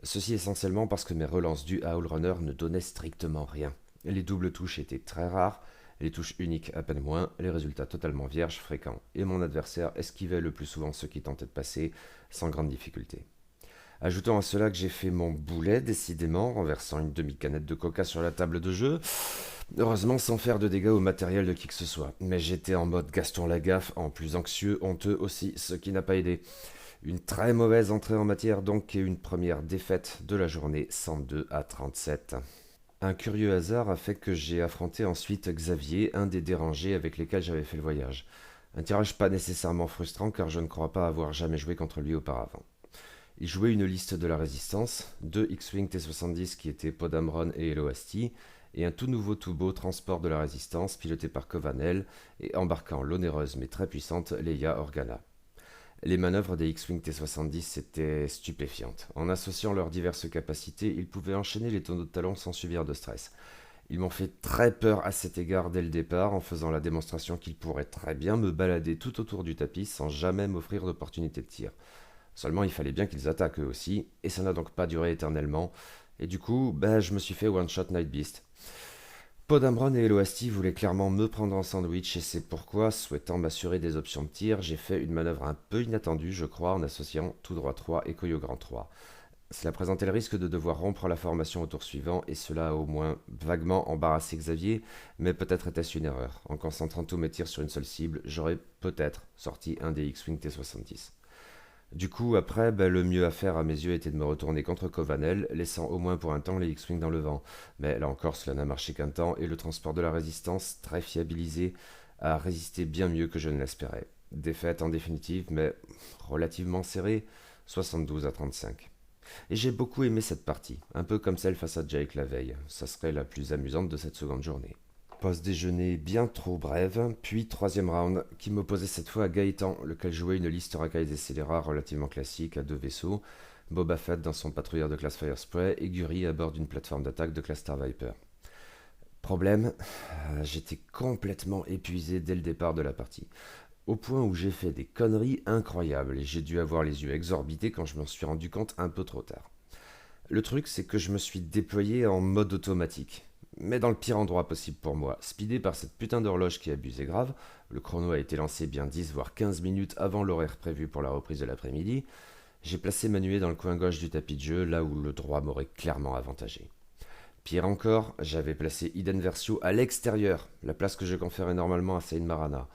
Ceci essentiellement parce que mes relances dues à Owlrunner ne donnaient strictement rien. Les doubles touches étaient très rares, les touches uniques à peine moins, les résultats totalement vierges fréquents, et mon adversaire esquivait le plus souvent ceux qui tentaient de passer sans grande difficulté. Ajoutons à cela que j'ai fait mon boulet, décidément, renversant une demi-canette de coca sur la table de jeu, heureusement sans faire de dégâts au matériel de qui que ce soit. Mais j'étais en mode Gaston Lagaffe, en plus anxieux, honteux aussi, ce qui n'a pas aidé. Une très mauvaise entrée en matière donc et une première défaite de la journée 102 à 37. Un curieux hasard a fait que j'ai affronté ensuite Xavier, un des dérangés avec lesquels j'avais fait le voyage. Un tirage pas nécessairement frustrant car je ne crois pas avoir jamais joué contre lui auparavant. Il jouait une liste de la résistance, 2 X-Wing T-70 qui étaient Podamron et Eloasti, et un tout nouveau tout beau transport de la résistance piloté par Covanel et embarquant l'onéreuse mais très puissante Leia Organa. Les manœuvres des X-Wing T-70 étaient stupéfiantes. En associant leurs diverses capacités, ils pouvaient enchaîner les tonneaux de talons sans subir de stress. Ils m'ont fait très peur à cet égard dès le départ en faisant la démonstration qu'ils pourraient très bien me balader tout autour du tapis sans jamais m'offrir d'opportunité de tir. Seulement il fallait bien qu'ils attaquent eux aussi, et ça n'a donc pas duré éternellement, et du coup, je me suis fait one-shot Night Beast. Podamron et Eloasti voulaient clairement me prendre en sandwich et c'est pourquoi, souhaitant m'assurer des options de tir, j'ai fait une manœuvre un peu inattendue, je crois, en associant tout droit 3 et Koyo Grand 3. Cela présentait le risque de devoir rompre la formation au tour suivant et cela a au moins vaguement embarrassé Xavier, mais peut-être était-ce une erreur. En concentrant tous mes tirs sur une seule cible, j'aurais peut-être sorti un des X-Wing T-70. Du coup, après, le mieux à faire à mes yeux était de me retourner contre Covanel, laissant au moins pour un temps les X-Wing dans le vent. Mais là encore, cela n'a marché qu'un temps, et le transport de la résistance, très fiabilisé, a résisté bien mieux que je ne l'espérais. Défaite en définitive, mais relativement serrée, 72 à 35. Et j'ai beaucoup aimé cette partie, un peu comme celle face à Jake la veille. Ça serait la plus amusante de cette seconde journée. Pause déjeuner bien trop brève, puis troisième round, qui m'opposait cette fois à Gaëtan, lequel jouait une liste racaille des scélérats relativement classique à 2 vaisseaux, Boba Fett dans son patrouilleur de classe Firespray et Guri à bord d'une plateforme d'attaque de classe Star Viper. Problème, j'étais complètement épuisé dès le départ de la partie, au point où j'ai fait des conneries incroyables et j'ai dû avoir les yeux exorbités quand je m'en suis rendu compte un peu trop tard. Le truc, c'est que je me suis déployé en mode automatique. Mais dans le pire endroit possible pour moi, speedé par cette putain d'horloge qui abusait grave, le chrono a été lancé bien 10 voire 15 minutes avant l'horaire prévu pour la reprise de l'après-midi, j'ai placé ma nuée dans le coin gauche du tapis de jeu, là où le droit m'aurait clairement avantagé. Pire encore, j'avais placé Iden Versio à l'extérieur, la place que je conférais normalement à Saint Marana.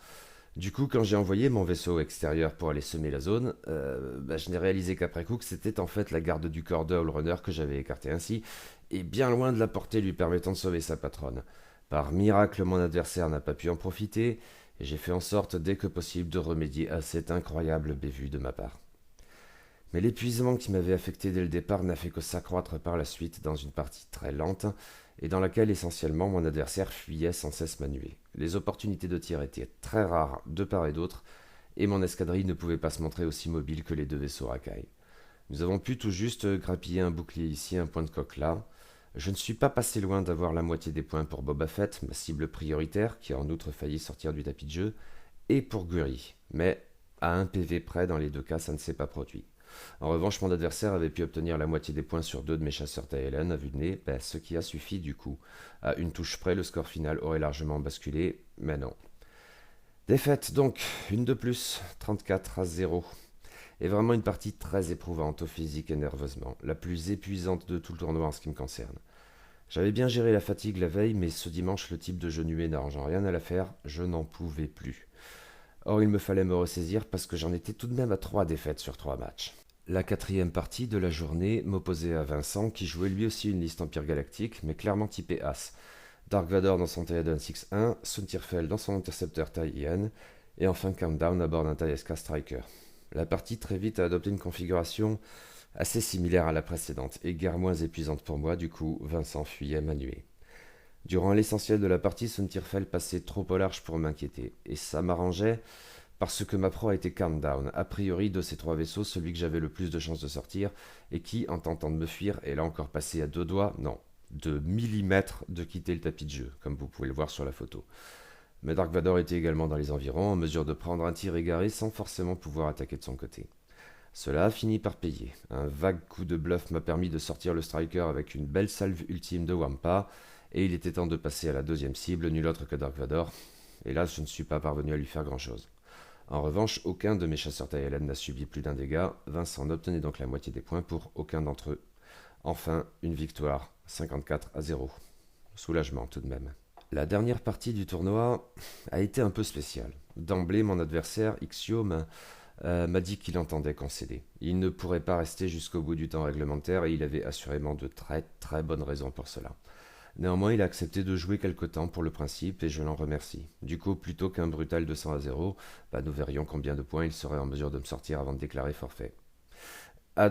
Du coup, quand j'ai envoyé mon vaisseau extérieur pour aller semer la zone, je n'ai réalisé qu'après coup que c'était en fait la garde du corps de Hall Runner que j'avais écarté ainsi, et bien loin de la portée lui permettant de sauver sa patronne. Par miracle, mon adversaire n'a pas pu en profiter, et j'ai fait en sorte dès que possible de remédier à cette incroyable bévue de ma part. Mais l'épuisement qui m'avait affecté dès le départ n'a fait que s'accroître par la suite dans une partie très lente et dans laquelle essentiellement mon adversaire fuyait sans cesse ma nuée. Les opportunités de tir étaient très rares de part et d'autre et mon escadrille ne pouvait pas se montrer aussi mobile que les deux vaisseaux racailles. Nous avons pu tout juste grappiller un bouclier ici, un point de coque là. Je ne suis pas passé loin d'avoir la moitié des points pour Boba Fett, ma cible prioritaire, qui a en outre failli sortir du tapis de jeu, et pour Guri. Mais à un PV près, dans les deux cas, ça ne s'est pas produit. En revanche, mon adversaire avait pu obtenir la moitié des points sur deux de mes chasseurs Taïlan à vue de nez, ce qui a suffi du coup. À une touche près, le score final aurait largement basculé, mais non. Défaite donc, une de plus, 34-0. Et vraiment une partie très éprouvante au physique et nerveusement, la plus épuisante de tout le tournoi en ce qui me concerne. J'avais bien géré la fatigue la veille, mais ce dimanche, le type de jeu nué n'arrangeant rien à l'affaire, je n'en pouvais plus. Or, il me fallait me ressaisir parce que j'en étais tout de même à 3 défaites sur 3 matchs. La quatrième partie de la journée m'opposait à Vincent, qui jouait lui aussi une liste Empire Galactique, mais clairement typé As. Dark Vador dans son Théodon 6-1, Suntirfel dans son intercepteur Tai-Ian, et enfin Countdown à bord d'un TIE-SK Striker. La partie très vite a adopté une configuration assez similaire à la précédente, et guère moins épuisante pour moi, du coup Vincent fuyait ma nuée. Durant l'essentiel de la partie, Suntirfel passait trop au large pour m'inquiéter, et ça m'arrangeait parce que ma proie était Countdown, a priori de ces trois vaisseaux, celui que j'avais le plus de chances de sortir, et qui, en tentant de me fuir, est là encore passé à 2 doigts, non, de millimètres de quitter le tapis de jeu, comme vous pouvez le voir sur la photo. Mais Dark Vador était également dans les environs, en mesure de prendre un tir égaré sans forcément pouvoir attaquer de son côté. Cela a fini par payer. Un vague coup de bluff m'a permis de sortir le Striker avec une belle salve ultime de Wampa, et il était temps de passer à la deuxième cible, nul autre que Dark Vador. Hélas, je ne suis pas parvenu à lui faire grand-chose. En revanche, aucun de mes chasseurs Taïlan n'a subi plus d'un dégât. Vincent obtenait donc la moitié des points pour aucun d'entre eux. Enfin, une victoire, 54-0. Soulagement tout de même. La dernière partie du tournoi a été un peu spéciale. D'emblée, mon adversaire, Ixio, m'a dit qu'il entendait concéder. Il ne pourrait pas rester jusqu'au bout du temps réglementaire et il avait assurément de très très bonnes raisons pour cela. Néanmoins, il a accepté de jouer quelque temps pour le principe et je l'en remercie. Du coup, plutôt qu'un brutal 200-0, nous verrions combien de points il serait en mesure de me sortir avant de déclarer forfait.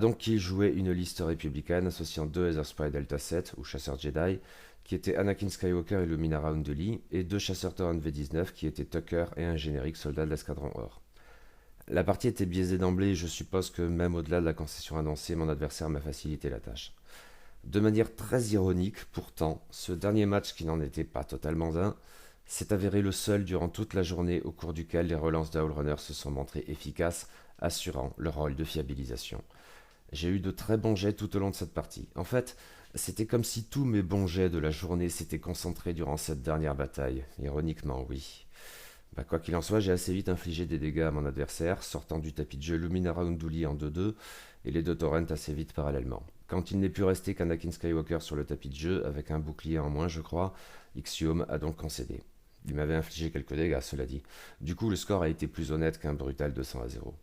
Donc qu'il jouait une liste républicaine associant 2 Etherspray Delta 7 ou chasseurs Jedi, qui étaient Anakin Skywalker et Luminara Unduli, et 2 chasseurs Tauren V19 qui étaient Tucker et un générique soldat de l'escadron Or. La partie était biaisée d'emblée et je suppose que même au-delà de la concession annoncée, mon adversaire m'a facilité la tâche. De manière très ironique, pourtant, ce dernier match qui n'en était pas totalement un, s'est avéré le seul durant toute la journée au cours duquel les relances de Hall Runner se sont montrées efficaces, assurant leur rôle de fiabilisation. J'ai eu de très bons jets tout au long de cette partie. En fait, c'était comme si tous mes bons jets de la journée s'étaient concentrés durant cette dernière bataille. Ironiquement, oui. Quoi qu'il en soit, j'ai assez vite infligé des dégâts à mon adversaire, sortant du tapis de jeu Luminara Unduli en 2-2 et les deux Torrents assez vite parallèlement. Quand il n'est plus resté qu'Anakin Skywalker sur le tapis de jeu, avec un bouclier en moins je crois, Ixiom a donc concédé. Il m'avait infligé quelques dégâts, cela dit. Du coup, le score a été plus honnête qu'un brutal 200-0.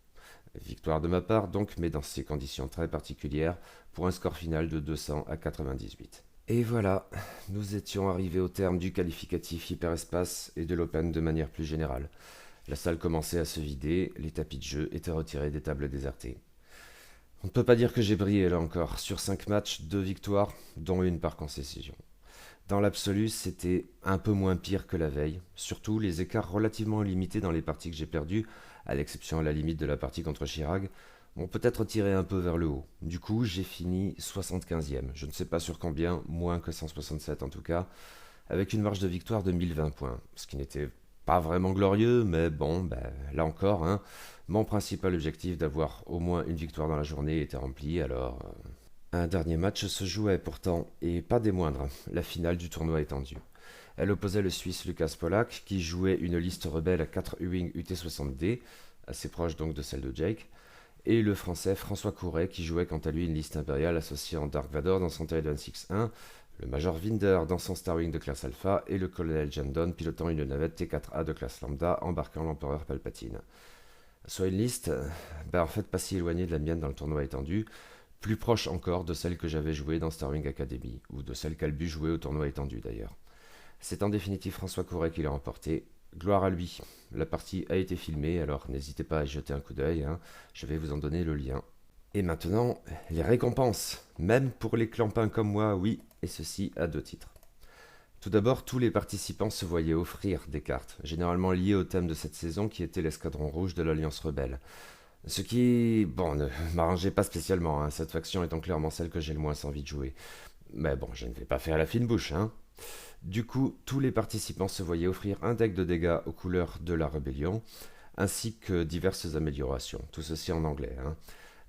Victoire de ma part donc, mais dans ces conditions très particulières, pour un score final de 200-98. Et voilà, nous étions arrivés au terme du qualificatif hyperespace et de l'Open de manière plus générale. La salle commençait à se vider, les tapis de jeu étaient retirés des tables désertées. On ne peut pas dire que j'ai brillé là encore. Sur 5 matchs, 2 victoires, dont une par concession. Dans l'absolu, c'était un peu moins pire que la veille. Surtout, les écarts relativement limités dans les parties que j'ai perdues, à l'exception à la limite de la partie contre Chirag, m'ont peut-être tiré un peu vers le haut. Du coup, j'ai fini 75e. Je ne sais pas sur combien, moins que 167 en tout cas, avec une marge de victoire de 1020 points. Ce qui n'était pas vraiment glorieux, mais bon, là encore, mon principal objectif d'avoir au moins une victoire dans la journée était rempli, alors Un dernier match se jouait pourtant, et pas des moindres, la finale du tournoi étendu. Elle opposait le Suisse Lukas Polak, qui jouait une liste rebelle à 4 Ewing UT60D, assez proche donc de celle de Jake, et le Français François Couret, qui jouait quant à lui une liste impériale associant Dark Vador dans son Tyrant 6-1, le Major Winder dans son Starwing de classe Alpha, et le Colonel Jandon pilotant une navette T4A de classe Lambda, embarquant l'Empereur Palpatine. Soit une liste, en fait pas si éloignée de la mienne dans le tournoi étendu, plus proche encore de celle que j'avais jouée dans Starwing Academy, ou de celle qu'Albu jouait au tournoi étendu d'ailleurs. C'est en définitive François Couret qui l'a remporté. Gloire à lui. La partie a été filmée, alors n'hésitez pas à y jeter un coup d'œil, hein. Je vais vous en donner le lien. Et maintenant, les récompenses. Même pour les clampins comme moi, oui, et ceci à 2 titres. Tout d'abord, tous les participants se voyaient offrir des cartes, généralement liées au thème de cette saison qui était l'escadron rouge de l'Alliance Rebelle. Ce qui, ne m'arrangeait pas spécialement, hein, cette faction étant clairement celle que j'ai le moins envie de jouer. Mais bon, je ne vais pas faire la fine bouche, hein. Du coup, tous les participants se voyaient offrir un deck de dégâts aux couleurs de la rébellion, ainsi que diverses améliorations, tout ceci en anglais, hein.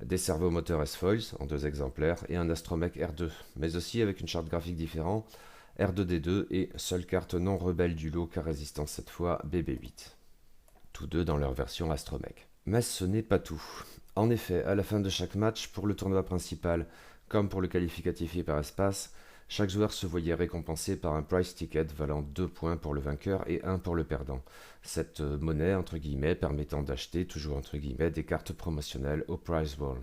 Des servomoteurs S-Foils en 2 exemplaires et un astromech R2, mais aussi avec une charte graphique différente, R2D2 et seule carte non rebelle du lot car résistance cette fois BB8. Tous deux dans leur version astromech. Mais ce n'est pas tout. En effet, à la fin de chaque match, pour le tournoi principal, comme pour le qualificatif hyperespace, chaque joueur se voyait récompensé par un prize ticket valant 2 points pour le vainqueur et 1 pour le perdant. Cette monnaie, entre guillemets, permettant d'acheter, toujours entre guillemets, des cartes promotionnelles au prize wall.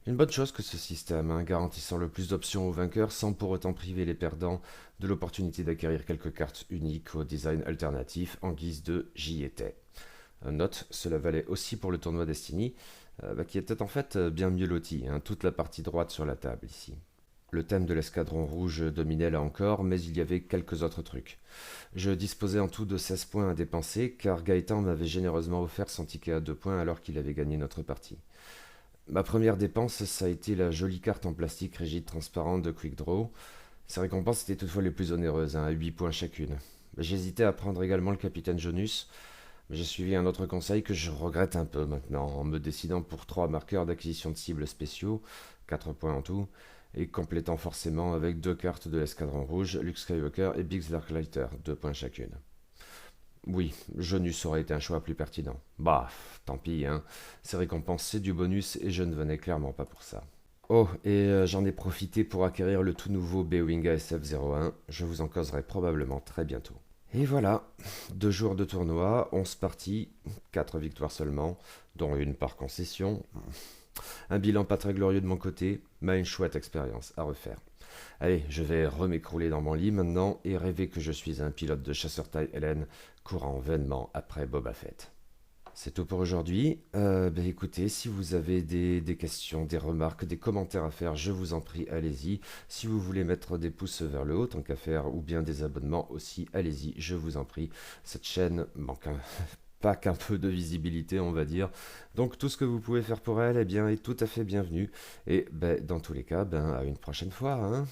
Une bonne chose que ce système, hein, garantissant le plus d'options aux vainqueurs sans pour autant priver les perdants de l'opportunité d'acquérir quelques cartes uniques au design alternatif en guise de j'y étais. Note, cela valait aussi pour le tournoi Destiny, qui était en fait bien mieux loti, hein, toute la partie droite sur la table ici. Le thème de l'escadron rouge dominait là encore, mais il y avait quelques autres trucs. Je disposais en tout de 16 points à dépenser, car Gaëtan m'avait généreusement offert son ticket à 2 points alors qu'il avait gagné notre partie. Ma première dépense, ça a été la jolie carte en plastique rigide transparente de Quick Draw. Ces récompenses étaient toutefois les plus onéreuses, hein, à 8 points chacune. J'hésitais à prendre également le capitaine Jonus, mais j'ai suivi un autre conseil que je regrette un peu maintenant, en me décidant pour 3 marqueurs d'acquisition de cibles spéciaux, 4 points en tout, et complétant forcément avec 2 cartes de l'escadron rouge, Luke Skywalker et Biggs Darklighter, 2 points chacune. Oui, Jonus aurait été un choix plus pertinent. Tant pis, hein. Ces récompenses, c'est du bonus et je ne venais clairement pas pour ça. Oh, et j'en ai profité pour acquérir le tout nouveau B-Wing ASF-01. Je vous en causerai probablement très bientôt. Et voilà, 2 jours de tournoi, 11 parties, 4 victoires seulement, dont une par concession. Un bilan pas très glorieux de mon côté, mais une chouette expérience à refaire. Allez, je vais m'écrouler dans mon lit maintenant et rêver que je suis un pilote de chasseur taille Hélène courant vainement après Boba Fett. C'est tout pour aujourd'hui. Écoutez, si vous avez des questions, des remarques, des commentaires à faire, je vous en prie, allez-y. Si vous voulez mettre des pouces vers le haut, tant qu'à faire, ou bien des abonnements aussi, allez-y, je vous en prie. Cette chaîne manque pas qu'un peu de visibilité, on va dire. Donc tout ce que vous pouvez faire pour elle, est tout à fait bienvenu. Et dans tous les cas, à une prochaine fois, hein.